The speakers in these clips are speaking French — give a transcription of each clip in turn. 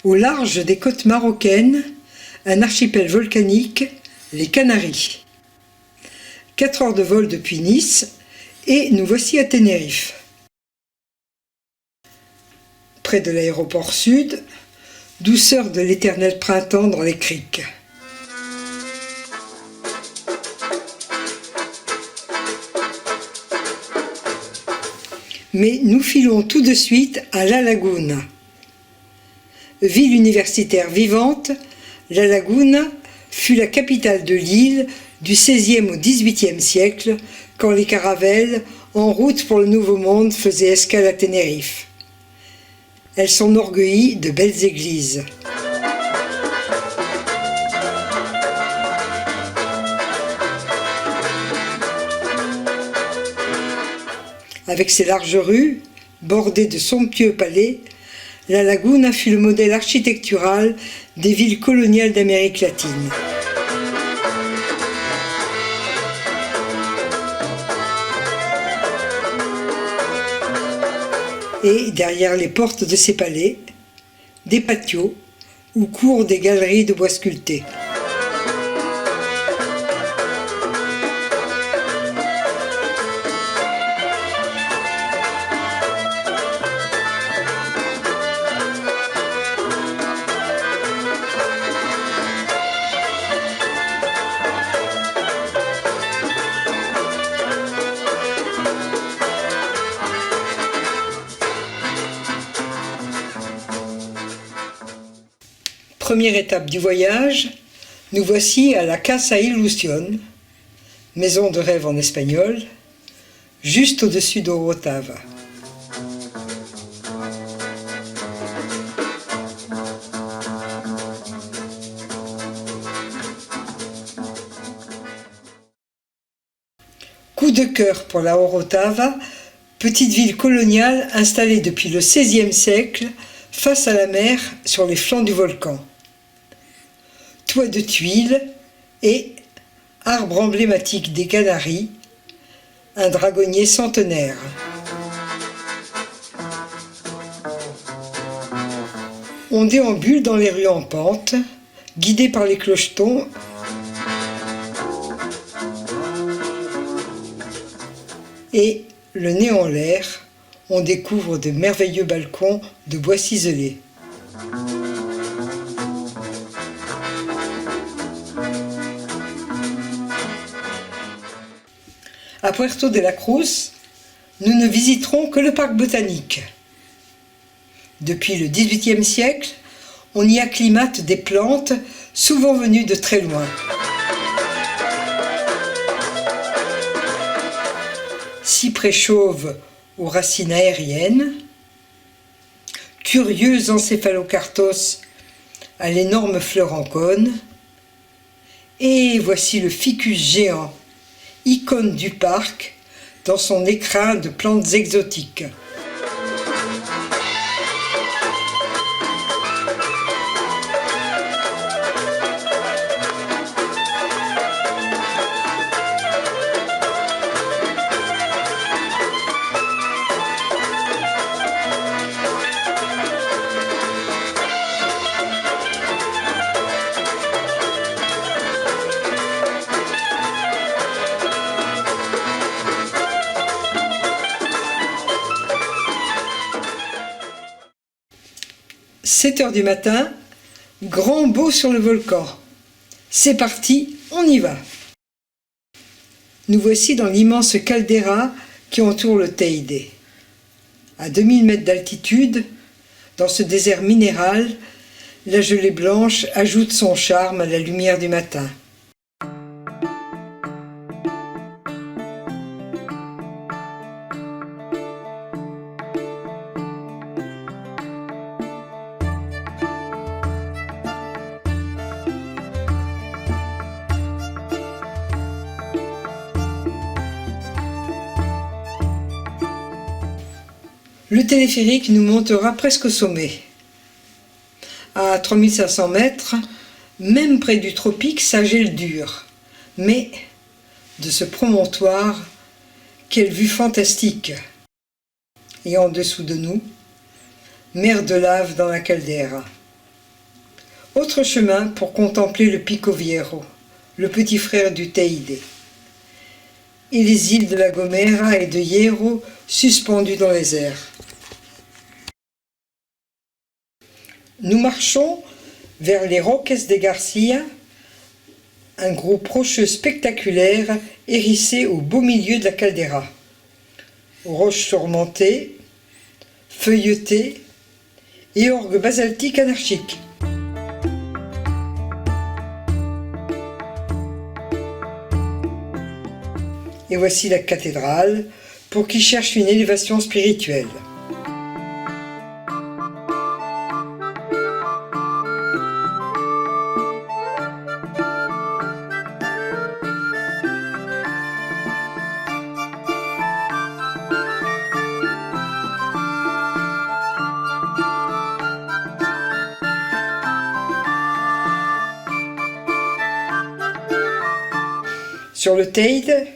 Au large des côtes marocaines, un archipel volcanique, les Canaries. 4 heures de vol depuis Nice et nous voici à Tenerife. Près de l'aéroport sud, douceur de l'éternel printemps dans les criques. Mais nous filons tout de suite à La Laguna. Ville universitaire vivante, La Laguna fut la capitale de l'île du XVIe au XVIIIe siècle, quand les caravelles, en route pour le Nouveau Monde, faisaient escale à Tenerife. Elle s'enorgueillit de belles églises. Avec ses larges rues, bordées de somptueux palais, La Laguna fut le modèle architectural des villes coloniales d'Amérique latine. Et derrière les portes de ces palais, des patios où courent des galeries de bois sculptés. Première étape du voyage, nous voici à la Casa Ilusión, maison de rêve en espagnol, juste au-dessus d'Orotava. Coup de cœur pour la Orotava, petite ville coloniale installée depuis le XVIe siècle face à la mer sur les flancs du volcan. Toit de tuiles et arbre emblématique des Canaries, un dragonnier centenaire. On déambule dans les rues en pente, guidé par les clochetons et, le nez en l'air, on découvre de merveilleux balcons de bois ciselé. À Puerto de la Cruz, nous ne visiterons que le parc botanique. Depuis le XVIIIe siècle, on y acclimate des plantes souvent venues de très loin. Cyprès chauve aux racines aériennes, curieux encéphalocartos à l'énorme fleur en cône, et voici le ficus géant, icône du parc, dans son écrin de plantes exotiques. « 7 heures du matin, grand beau sur le volcan. C'est parti, on y va. Nous voici dans l'immense caldeira qui entoure le Teide. À 2000 mètres d'altitude, dans ce désert minéral, la gelée blanche ajoute son charme à la lumière du matin. Le téléphérique nous montera presque au sommet. À 3500 mètres, même près du tropique, ça gèle dur. Mais, de ce promontoire, quelle vue fantastique! Et en dessous de nous, mer de lave dans la caldeira. Autre chemin pour contempler le Pico Viejo, le petit frère du Teide, et les îles de La Gomera et de Hierro suspendues dans les airs. Nous marchons vers les Roques de Garcia, un groupe rocheux spectaculaire hérissé au beau milieu de la caldeira. Roches surmontées, feuilletées et orgues basaltiques anarchiques. Et voici la cathédrale, pour qui cherche une élévation spirituelle. Sur le Teide,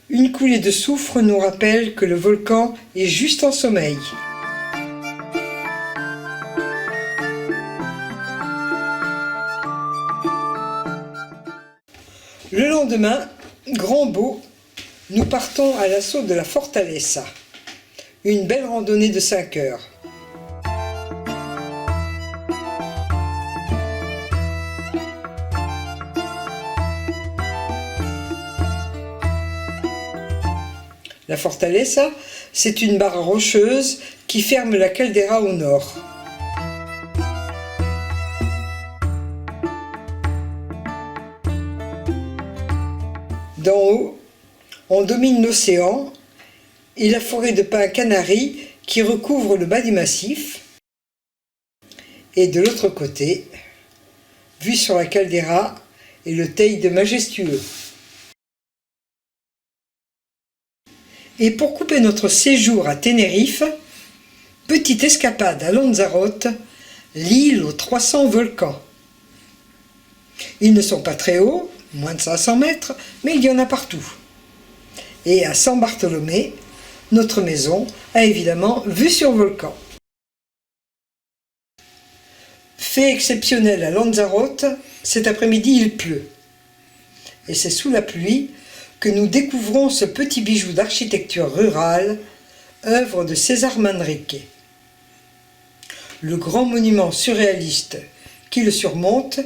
une coulée de soufre nous rappelle que le volcan est juste en sommeil. Le lendemain, grand beau, nous partons à l'assaut de la Fortaleza. Une belle randonnée de 5 heures. La Fortaleza, c'est une barre rocheuse qui ferme la caldeira au nord. D'en haut, on domine l'océan et la forêt de pins canaris qui recouvre le bas du massif. Et de l'autre côté, vue sur la caldeira et le Teide majestueux. Et pour couper notre séjour à Tenerife, petite escapade à Lanzarote, l'île aux 300 volcans. Ils ne sont pas très hauts, moins de 500 mètres, mais il y en a partout. Et à San Bartolomé, notre maison a évidemment vue sur volcan. Fait exceptionnel à Lanzarote, cet après-midi il pleut. Et c'est sous la pluie que nous découvrons ce petit bijou d'architecture rurale, œuvre de César Manrique. Le grand monument surréaliste qui le surmonte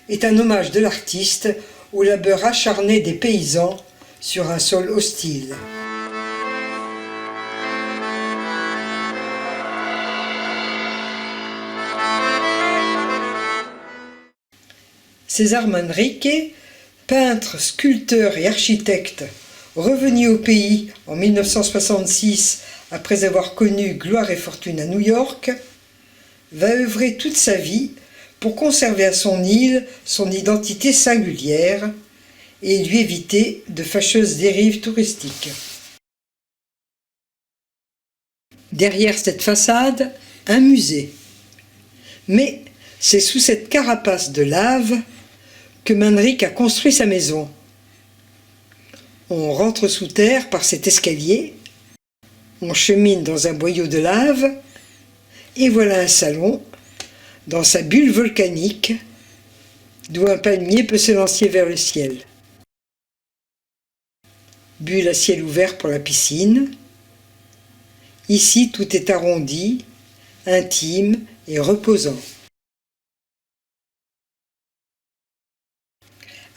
est un hommage de l'artiste au labeur acharné des paysans sur un sol hostile. César Manrique, peintre, sculpteur et architecte, revenu au pays en 1966 après avoir connu gloire et fortune à New York, va œuvrer toute sa vie pour conserver à son île son identité singulière et lui éviter de fâcheuses dérives touristiques. Derrière cette façade, un musée. Mais c'est sous cette carapace de lave que Manrique a construit sa maison. On rentre sous terre par cet escalier, on chemine dans un boyau de lave, et voilà un salon, dans sa bulle volcanique, d'où un palmier peut s'élancer vers le ciel. Bulle à ciel ouvert pour la piscine. Ici, tout est arrondi, intime et reposant.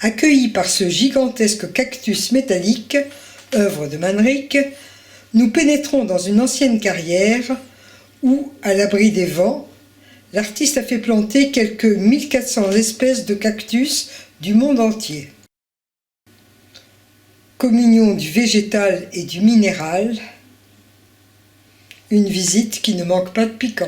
Accueillis par ce gigantesque cactus métallique, œuvre de Manrique, nous pénétrons dans une ancienne carrière où, à l'abri des vents, l'artiste a fait planter quelques 1400 espèces de cactus du monde entier. Communion du végétal et du minéral, une visite qui ne manque pas de piquant.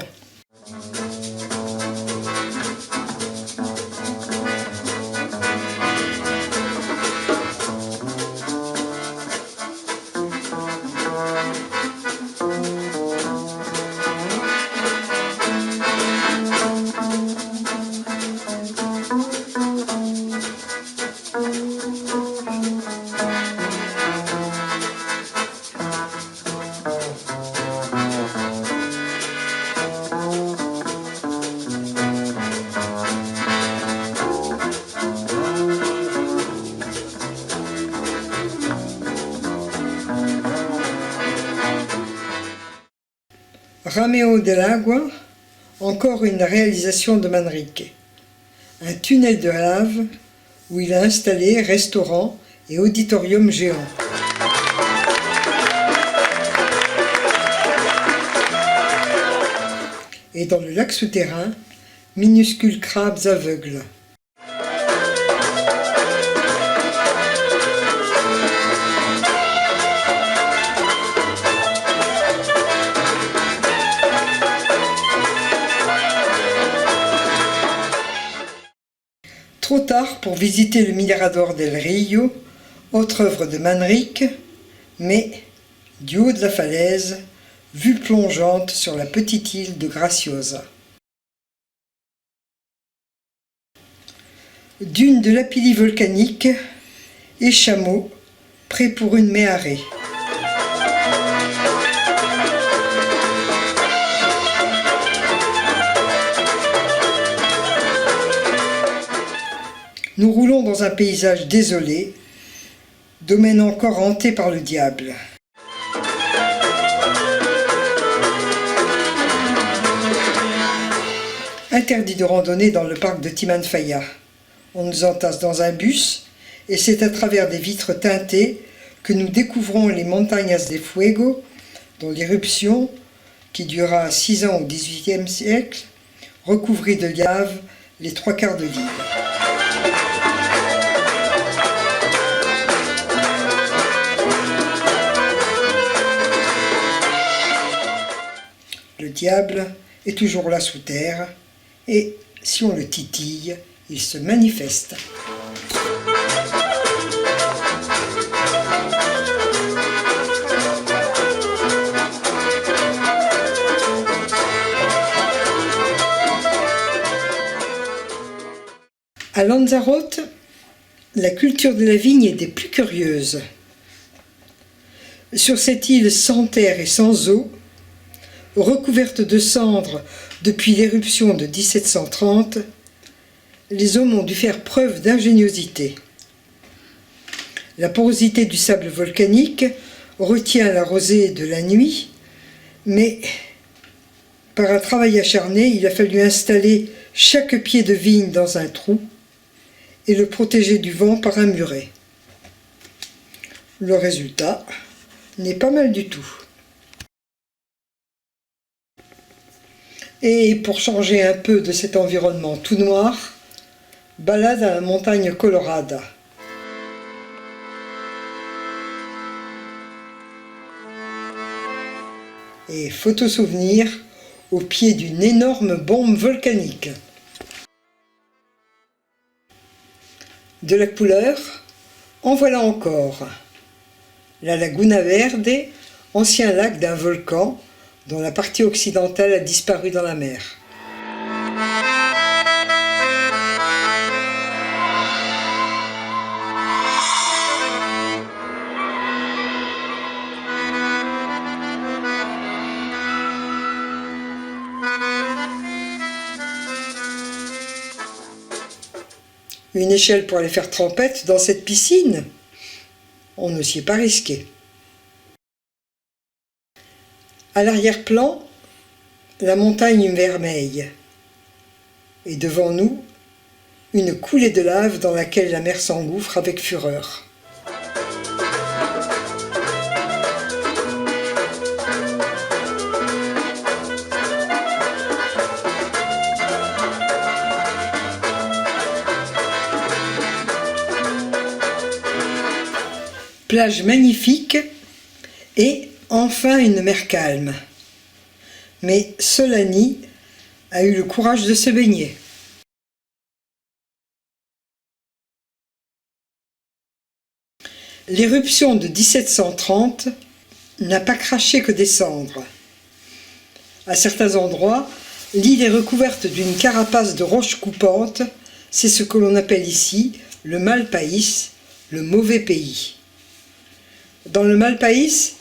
Rameo del Agua, encore une réalisation de Manrique. Un tunnel de lave où il a installé restaurant et auditorium géant. Et dans le lac souterrain, minuscules crabes aveugles. Trop tard pour visiter le Mirador del Rio, autre œuvre de Manrique, mais du haut de la falaise, vue plongeante sur la petite île de Graciosa. Dunes de lapilli volcanique et chameaux, prêts pour une méharée. Nous roulons dans un paysage désolé, domaine encore hanté par le diable. Interdit de randonnée dans le parc de Timanfaya. On nous entasse dans un bus et c'est à travers des vitres teintées que nous découvrons les Montañas de Fuego, dont l'éruption, qui dura 6 ans au XVIIIe siècle, recouvrit de lave les 3/4 de l'île. Le diable est toujours là sous terre, et si on le titille, il se manifeste. À Lanzarote, la culture de la vigne est des plus curieuses. Sur cette île sans terre et sans eau, recouverte de cendres depuis l'éruption de 1730, les hommes ont dû faire preuve d'ingéniosité. La porosité du sable volcanique retient la rosée de la nuit, mais par un travail acharné, il a fallu installer chaque pied de vigne dans un trou et le protéger du vent par un muret. Le résultat n'est pas mal du tout. Et pour changer un peu de cet environnement tout noir, balade à la montagne Colorada. Et photo-souvenir au pied d'une énorme bombe volcanique. De la couleur, en voilà encore. La Laguna Verde, ancien lac d'un volcan, dont la partie occidentale a disparu dans la mer. Une échelle pour aller faire trempette dans cette piscine? On ne s'y est pas risqué. À l'arrière-plan, la montagne vermeille. Et devant nous, une coulée de lave dans laquelle la mer s'engouffre avec fureur. Plage magnifique et enfin une mer calme. Mais Solani a eu le courage de se baigner. L'éruption de 1730 n'a pas craché que des cendres. À certains endroits, l'île est recouverte d'une carapace de roches coupantes. C'est ce que l'on appelle ici le Malpaís, le mauvais pays. Dans le Malpaís,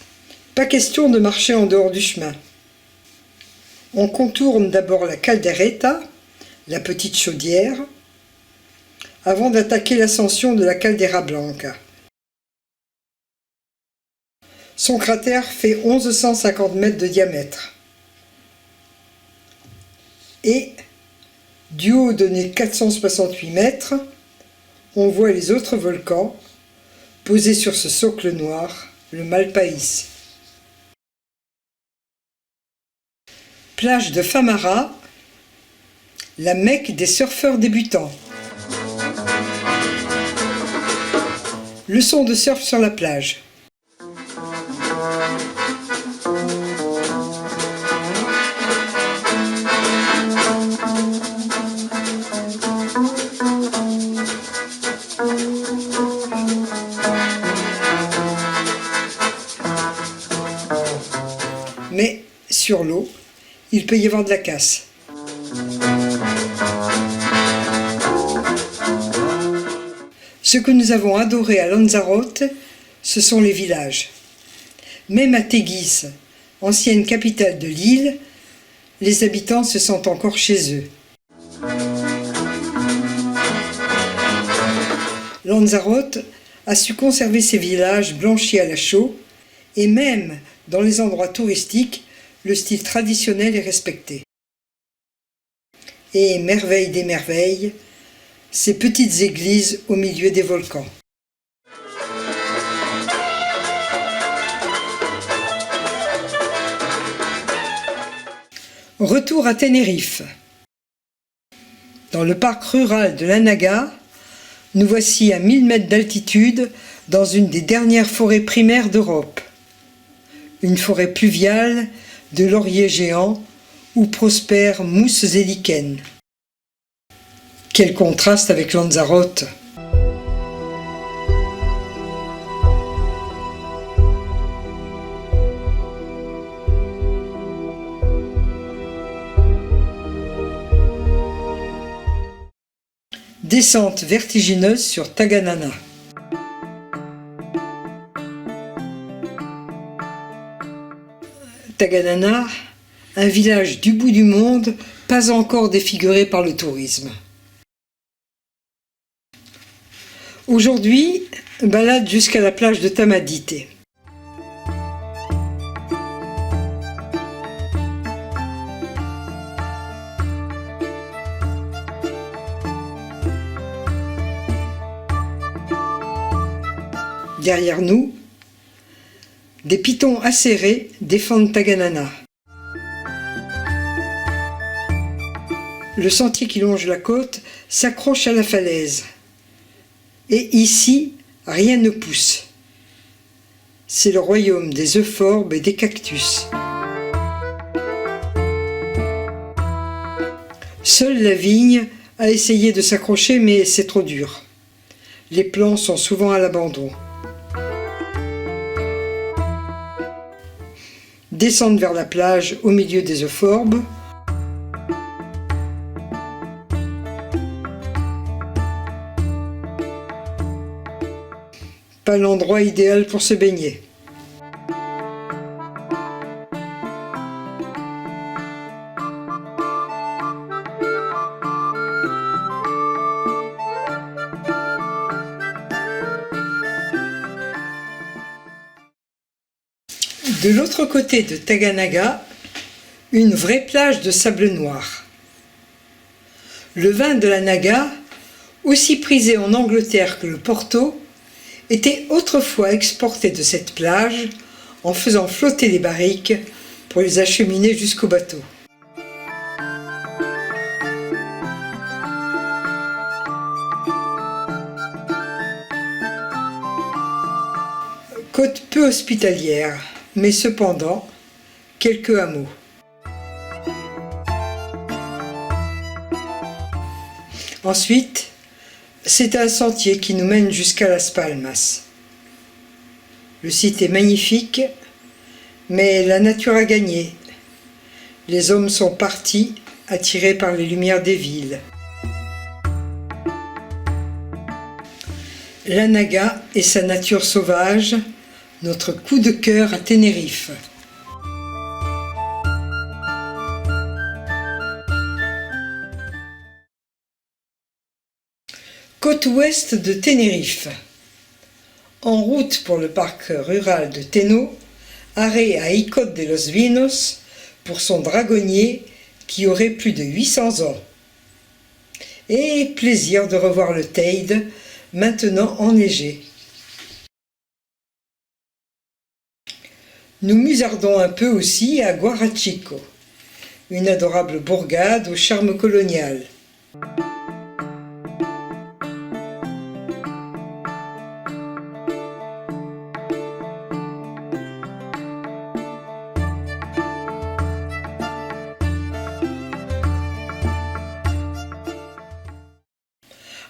pas question de marcher en dehors du chemin. On contourne d'abord la Caldereta, la petite chaudière, avant d'attaquer l'ascension de la Caldera Blanca. Son cratère fait 1150 mètres de diamètre. Et, du haut de 468 mètres, on voit les autres volcans posés sur ce socle noir, le Malpaís. Plage de Famara, la Mecque des surfeurs débutants. Leçon de surf sur la plage. Mais sur l'eau, il peut y avoir de la casse. Ce que nous avons adoré à Lanzarote, ce sont les villages. Même à Teguise, ancienne capitale de l'île, les habitants se sentent encore chez eux. Lanzarote a su conserver ses villages blanchis à la chaux, et même dans les endroits touristiques, le style traditionnel est respecté. Et merveille des merveilles, ces petites églises au milieu des volcans. Retour à Tenerife. Dans le parc rural de l'Anaga, nous voici à 1000 mètres d'altitude dans une des dernières forêts primaires d'Europe. Une forêt pluviale de lauriers géants où prospèrent mousses et lichens. Quel contraste avec Lanzarote! Descente vertigineuse sur Taganana. Taganana, un village du bout du monde, pas encore défiguré par le tourisme. Aujourd'hui, balade jusqu'à la plage de Tamadite. Derrière nous, des pitons acérés défendent Taganana. Le sentier qui longe la côte s'accroche à la falaise. Et ici, rien ne pousse. C'est le royaume des euphorbes et des cactus. Seule la vigne a essayé de s'accrocher, mais c'est trop dur. Les plants sont souvent à l'abandon. Descendre vers la plage au milieu des euphorbes. Pas l'endroit idéal pour se baigner. De l'autre côté de Taganaga, une vraie plage de sable noir. Le vin de la Naga, aussi prisé en Angleterre que le Porto, était autrefois exporté de cette plage en faisant flotter les barriques pour les acheminer jusqu'au bateau. Côte peu hospitalière, mais cependant, quelques hameaux. Ensuite, c'est un sentier qui nous mène jusqu'à Las Palmas. Le site est magnifique, mais la nature a gagné. Les hommes sont partis, attirés par les lumières des villes. L'Anaga et sa nature sauvage, notre coup de cœur à Tenerife. Côte ouest de Tenerife. En route pour le parc rural de Teno, arrêt à Icod de los Vinos pour son dragonnier qui aurait plus de 800 ans. Et plaisir de revoir le Teide, maintenant enneigé. Nous musardons un peu aussi à Guarachico, une adorable bourgade au charme colonial.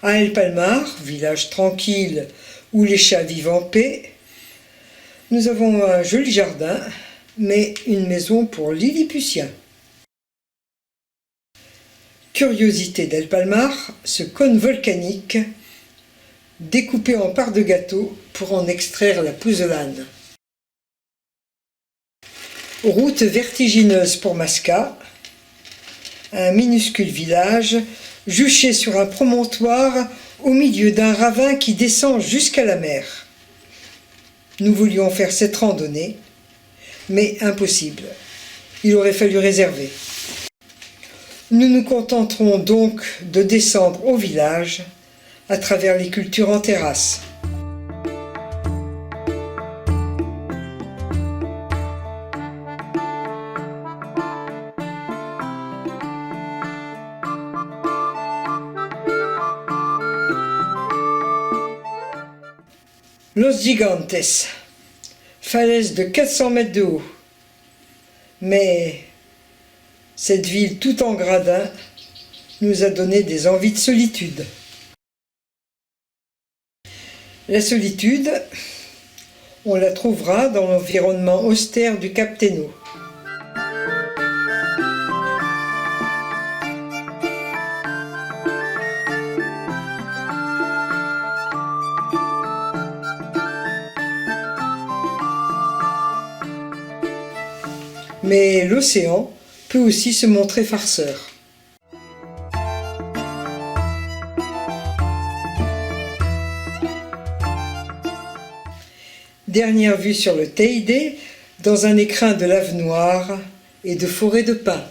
À El Palmar, village tranquille où les chats vivent en paix, nous avons un joli jardin, mais une maison pour Lilliputien. Curiosité d'El Palmar, ce cône volcanique découpé en parts de gâteau pour en extraire la pouzzolane. Route vertigineuse pour Masca, un minuscule village juché sur un promontoire au milieu d'un ravin qui descend jusqu'à la mer. Nous voulions faire cette randonnée, mais impossible. Il aurait fallu réserver. Nous nous contenterons donc de descendre au village à travers les cultures en terrasse. Los Gigantes, falaise de 400 mètres de haut. Mais cette ville tout en gradin nous a donné des envies de solitude. La solitude, on la trouvera dans l'environnement austère du Cap Ténot. Mais l'océan peut aussi se montrer farceur. Dernière vue sur le Teide, dans un écrin de lave noire et de forêt de pins.